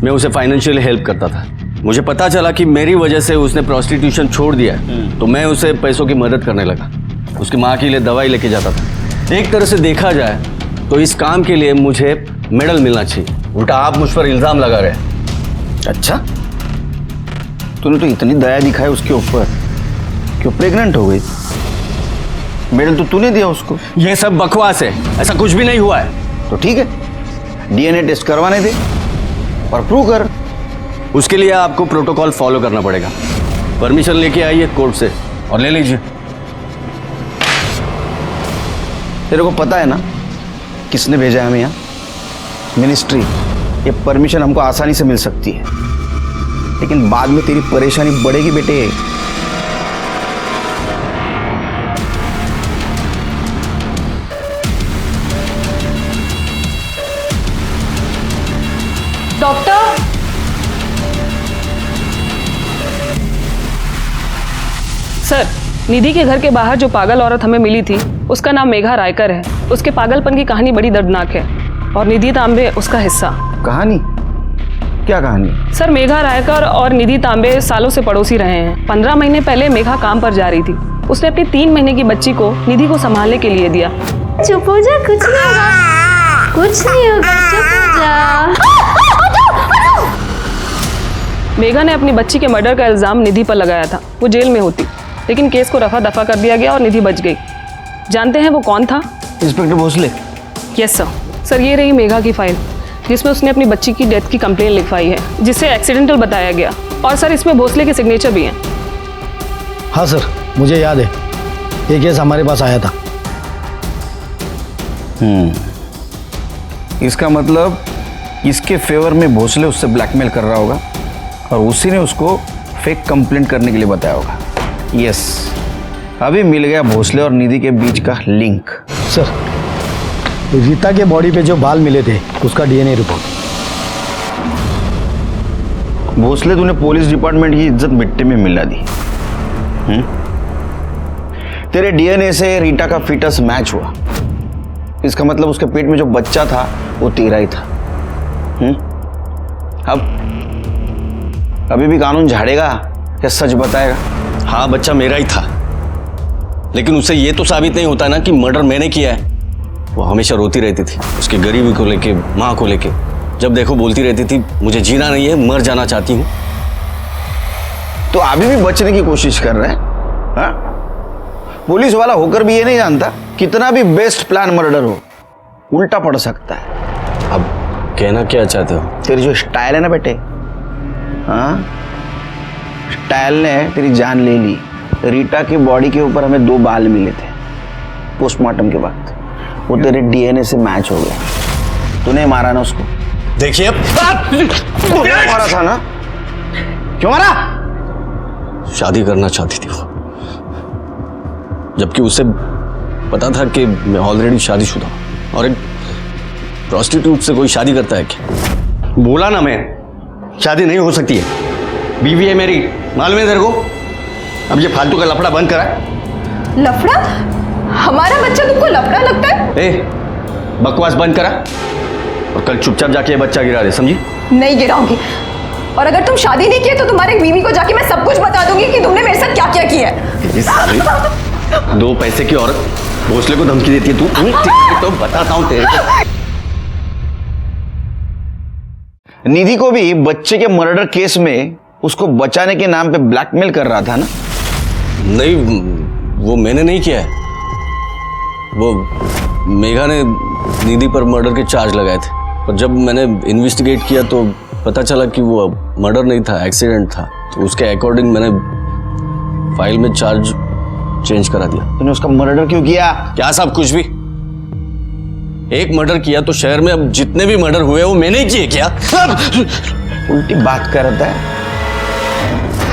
मैं उसे फाइनेंशियली हेल्प करता था। मुझे पता चला कि मेरी वजह से उसने प्रोस्टिट्यूशन छोड़ दिया है, तो मैं उसे पैसों की मदद करने लगा। उसकी माँ के लिए दवाई लेके जाता था। एक तरह से देखा जाए तो इस काम के लिए मुझे मेडल मिलना चाहिए, उल्टा आप मुझ पर इल्जाम लगा रहे हैं। अच्छा, तूने तो इतनी दया दिखाई उसके ऊपर कि वो प्रेग्नेंट हो गई। मेडल तो तूने दिया उसको। यह सब बकवास है, ऐसा कुछ भी नहीं हुआ है। तो ठीक है, डीएनए टेस्ट करवाने दे और प्रूव कर। उसके लिए आपको प्रोटोकॉल फॉलो करना पड़ेगा। परमिशन लेके आइए कोर्ट से और ले लीजिए। तेरे को पता है ना किसने भेजा है हमें यहाँ? मिनिस्ट्री। ये परमिशन हमको आसानी से मिल सकती है, लेकिन बाद में तेरी परेशानी बढ़ेगी बेटे। डॉक्टर, सर, निधि के घर के बाहर जो पागल औरत हमें मिली थी उसका नाम मेघा रायकर है। उसके पागलपन की कहानी बड़ी दर्दनाक है और निधि तांबे उसका हिस्सा। कहानी? क्या कहानी? सर, मेघा रायकर और निधि तांबे सालों से पड़ोसी रहे हैं। 15 महीने पहले मेघा काम पर जा रही थी। उसने अपनी 3 महीने की बच्ची को निधि को संभालने के लिए दिया। चुप हो जा, कुछ नहीं होगा, कुछ नहीं होगा, चुप हो जा। मेघा ने अपनी बच्ची के मर्डर का इल्जाम निधि पर लगाया था। वो जेल में होती, लेकिन केस को रफा दफा कर दिया गया और निधि बच गई। जानते हैं वो कौन था? Inspector Bhosle. Yes sir. Sir, ये रही मेघा की फाइल जिसमें उसने अपनी बच्ची की डेथ की कंप्लेन लिखवाई है, जिसे एक्सीडेंटल बताया गया। और सर, इसमें भोसले के सिग्नेचर भी हैं। हाँ सर, मुझे याद है, ये केस हमारे पास आया था। इसका मतलब इसके फेवर में भोसले उससे ब्लैकमेल कर रहा होगा और उसी ने उसको फेक कंप्लेंट करने के लिए बताया होगा। यस, अभी मिल गया भोसले और निधि के बीच का लिंक। सर, रीता के बॉडी पे जो बाल मिले थे उसका डीएनए रिपोर्ट। भोसले, तूने पुलिस डिपार्टमेंट की इज्जत मिट्टी में मिला दी। तेरे डीएनए से रीटा का फीटस मैच हुआ। इसका मतलब उसके पेट में जो बच्चा था वो तेरा ही था। अब अभी भी कानून झाड़ेगा या सच बताएगा? हाँ, बच्चा मेरा ही था, लेकिन उससे ये तो साबित नहीं होता ना कि मर्डर मैंने किया है। वो हमेशा रोती रहती थी उसकी गरीबी को लेके, माँ को लेके। जब देखो बोलती रहती थी, मुझे जीना नहीं है, मर जाना चाहती हूँ। तो अभी भी बचने की कोशिश कर रहे हैं? हाँ? पुलिस वाला होकर भी ये नहीं जानता कितना भी बेस्ट प्लान मर्डर हो, उल्टा पड़ सकता है। अब कहना क्या चाहते हो? तेरी जो स्टाइल है ना बेटे, हाँ, स्टाइल ने तेरी जान ले ली। रीटा की बॉडी के ऊपर हमें 2 बाल मिले थे पोस्टमार्टम के बाद, वो तेरे डीएनए से मैच हो गया। तूने मारा ना उसको? देखिए, मारा था ना? क्यों मारा? शादी करना चाहती थी वो, जबकि उसे पता था कि मैं ऑलरेडी शादीशुदा हूं। और एक प्रोस्टिट्यूट से कोई शादी करता है क्या? बोला ना मैं, शादी नहीं हो सकती है। बीवी है मेरी, मालूम है तेरे को? अब ये फालतू का लफड़ा बंद करा। लफड़ा? हमारा बच्चा तुमको लफड़ा लगता है? ए, बकवास बंद करा और कल चुपचाप जाके ये बच्चा गिरा दे, समझी? नहीं गिराऊंगी। और अगर तुम शादी नहीं किए तो तुम्हारे बीवी को जाके मैं सब कुछ बता दूंगी कि तुमने मेरे साथ क्या क्या किया है। 2 पैसे की औरत भोसले को धमकी देती है तू? तो बताता हूं तेरे को। निधि को भी बच्चे के मर्डर केस में उसको बचाने के नाम पे ब्लैकमेल कर रहा था ना? नहीं, वो मैंने नहीं किया है। वो मेघा ने निधि पर मर्डर के चार्ज लगाए थे, और जब मैंने इन्वेस्टिगेट किया तो पता चला कि वो मर्डर नहीं था, एक्सीडेंट था। तो उसके अकॉर्डिंग मैंने फाइल में चार्ज चेंज करा दिया। तूने उसका मर्डर क्यों किया? क्या सब कुछ भी? एक मर्डर किया तो शहर में अब जितने भी मर्डर हुए वो मैंने ही किए क्या? उल्टी बात करता है।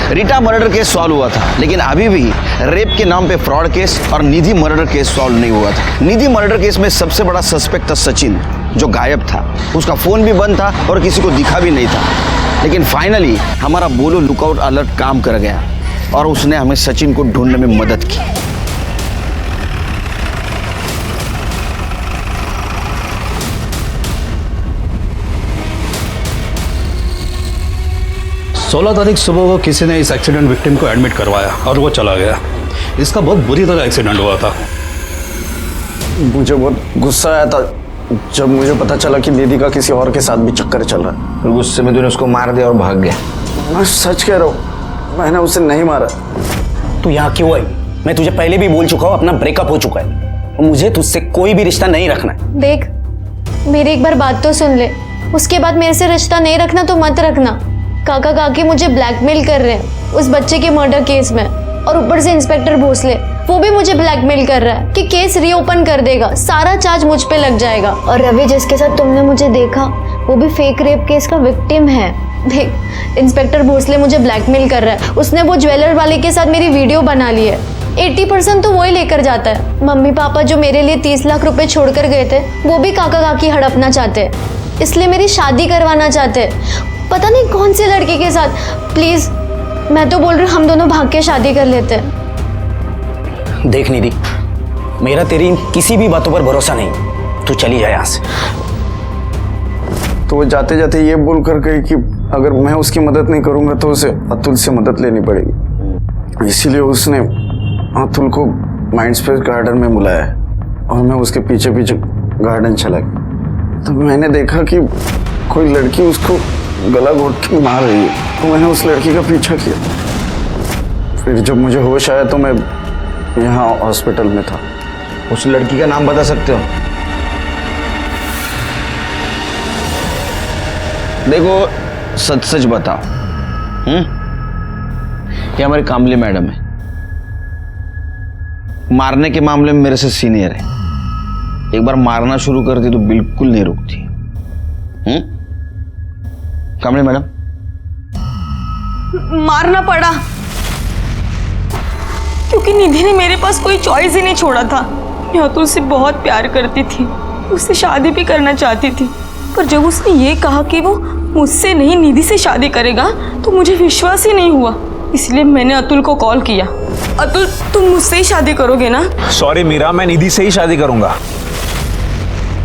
रीटा मर्डर केस सॉल्व हुआ था, लेकिन अभी भी रेप के नाम पे फ्रॉड केस और निधि मर्डर केस सॉल्व नहीं हुआ था। निधि मर्डर केस में सबसे बड़ा सस्पेक्ट था सचिन, जो गायब था। उसका फोन भी बंद था और किसी को दिखा भी नहीं था। लेकिन फाइनली हमारा बोलो लुकआउट अलर्ट काम कर गया और उसने हमें सचिन को ढूंढने में मदद की। 16 तारीख सुबह को किसी ने इस एक्सीडेंट विक्टिम को एडमिट करवाया और वो चला गया। इसका बहुत बुरी तरह एक्सीडेंट हुआ था। मुझे बहुत गुस्सा आया था जब मुझे पता चला कि निधि का किसी और के साथ भी चक्कर चल रहा है। फिर गुस्से में तूने उसको मार दिया और भाग गया। मैं सच कह रहा हूँ, मैंने उसे नहीं मारा। तू यहाँ क्यों आई? मैं तुझे पहले भी बोल चुका हूँ, अपना ब्रेकअप हो चुका है और मुझे तुझसे कोई भी रिश्ता नहीं रखना है। देख, मेरी एक बार बात तो सुन ले, उसके बाद मेरे से रिश्ता नहीं रखना तो मत रखना। काका काकी मुझे ब्लैकमेल कर रहे हैं उस बच्चे के मर्डर केस में, और ऊपर से इंस्पेक्टर भोसले वो भी मुझे ब्लैकमेल कर रहा है कि केस रीओपन कर देगा, सारा चार्ज मुझ पे लग जाएगा। और रवि जिसके साथ तुमने मुझे देखा वो भी फेक रेप केस का विक्टिम है। देख, इंस्पेक्टर भोसले मुझे ब्लैकमेल कर रहा है। उसने वो ज्वेलर वाले के साथ मेरी वीडियो बना ली है। 80% तो वही लेकर जाता है। मम्मी पापा जो मेरे लिए 30 लाख रुपए छोड़कर गए थे वो भी काका काकी हड़पना चाहते हैं, इसलिए मेरी शादी करवाना चाहते हैं, पता नहीं कौन से लड़के के साथ। प्लीज, मैं तो बोल रही हूँ हम दोनों भाग के शादी कर लेते हैं। देख निधि, मेरा तेरी किसी भी बातों पर भरोसा नहीं, तू चली जाए यहाँ से। तो वो जाते जाते ये बोल कर गई कि अगर मैं उसकी मदद नहीं करूंगा तो उसे अतुल से मदद लेनी पड़ेगी। इसीलिए उसने अतुल को माइंडस्पेस गार्डन में बुलाया और मैं उसके पीछे पीछे गार्डन चला गया। तो मैंने देखा कि कोई लड़की उसको गला घोट के मार रही है, तो मैंने उस लड़की का पीछा किया। फिर जब मुझे होश आया तो मैं यहाँ हॉस्पिटल में था। उस लड़की का नाम बता सकते हो? देखो, सच सच बताओ, ये हमारी कामली मैडम है, मारने के मामले में मेरे से सीनियर है। एक बार मारना शुरू कर दी तो बिल्कुल नहीं रुकती। कामली मैडम, मारना पड़ा क्योंकि निधि ने मेरे पास कोई चॉइस ही नहीं छोड़ा था। मैं अतुल से बहुत प्यार करती थी, उससे शादी भी करना चाहती थी, पर जब उसने ये कहा कि वो मुझसे नहीं निधि से शादी करेगा तो मुझे विश्वास ही नहीं हुआ। इसलिए मैंने अतुल को कॉल किया। अतुल, तुम मुझसे ही शादी करोगे ना? सॉरी मीरा, मैं निधि से ही शादी करूंगा।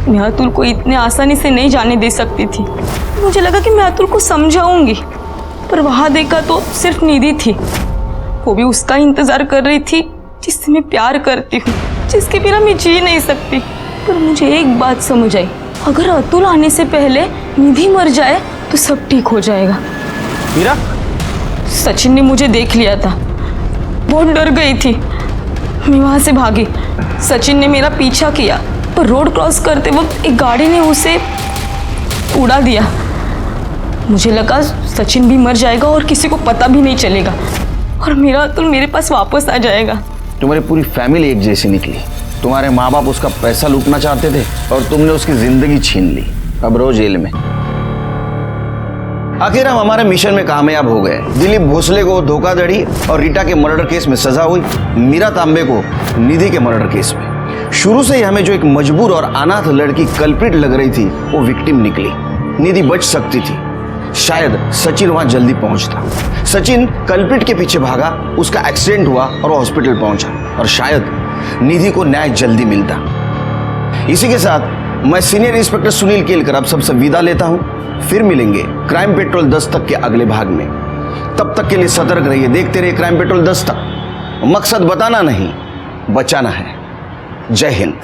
मैं अतुल को इतने आसानी से नहीं जाने दे सकती थी। मुझे लगा कि मैं अतुल को समझाऊंगी, पर वहां देखा तो सिर्फ निधि थी। वो भी उसका इंतजार कर रही थी जिससे मैं प्यार करती हूँ, जिसके बिना मैं जी नहीं सकती। पर मुझे एक बात समझ आई, अगर अतुल आने से पहले निधि मर जाए तो सब ठीक हो जाएगा। मीरा, सचिन ने मुझे देख लिया था, बहुत डर गई थी। मैं वहां से भागी। सचिन ने मेरा पीछा किया, पर रोड क्रॉस करते वक्त एक गाड़ी ने उसे उड़ा दिया। मुझे लगा सचिन भी मर जाएगा और किसी को पता भी नहीं चलेगा और मेरा अतुल मेरे पास वापस आ जाएगा। तुम्हारी पूरी फैमिली एक जैसी निकली। तुम्हारे माँ बाप उसका पैसा लूटना चाहते थे और तुमने उसकी जिंदगी छीन ली। अब रो जेल में। आखिर हम हमारे मिशन में कामयाब हो गए। दिलीप भोसले को धोखाधड़ी और रीटा के मर्डर केस में सजा हुई, मीरा तांबे को निधि के मर्डर केस में। शुरू से ही हमें जो एक मजबूर और अनाथ लड़की कल्प्रिट लग रही थी वो विक्टिम निकली। निधि बच सकती थी, शायद सचिन वहां जल्दी पहुंचता। सचिन कल्प्रिट के पीछे भागा, उसका एक्सीडेंट हुआ और वो हॉस्पिटल पहुंचा और शायद निधि को न्याय जल्दी मिलता। इसी के साथ मैं सीनियर इंस्पेक्टर सुनील केलकर अब सबसे विदा लेता हूं। फिर मिलेंगे क्राइम पेट्रोल 10 तक के अगले भाग में। तब तक के लिए सतर्क रहिए, देखते रहिए क्राइम पेट्रोल 10 तक। मकसद बताना नहीं, बचाना है। जय हिंद।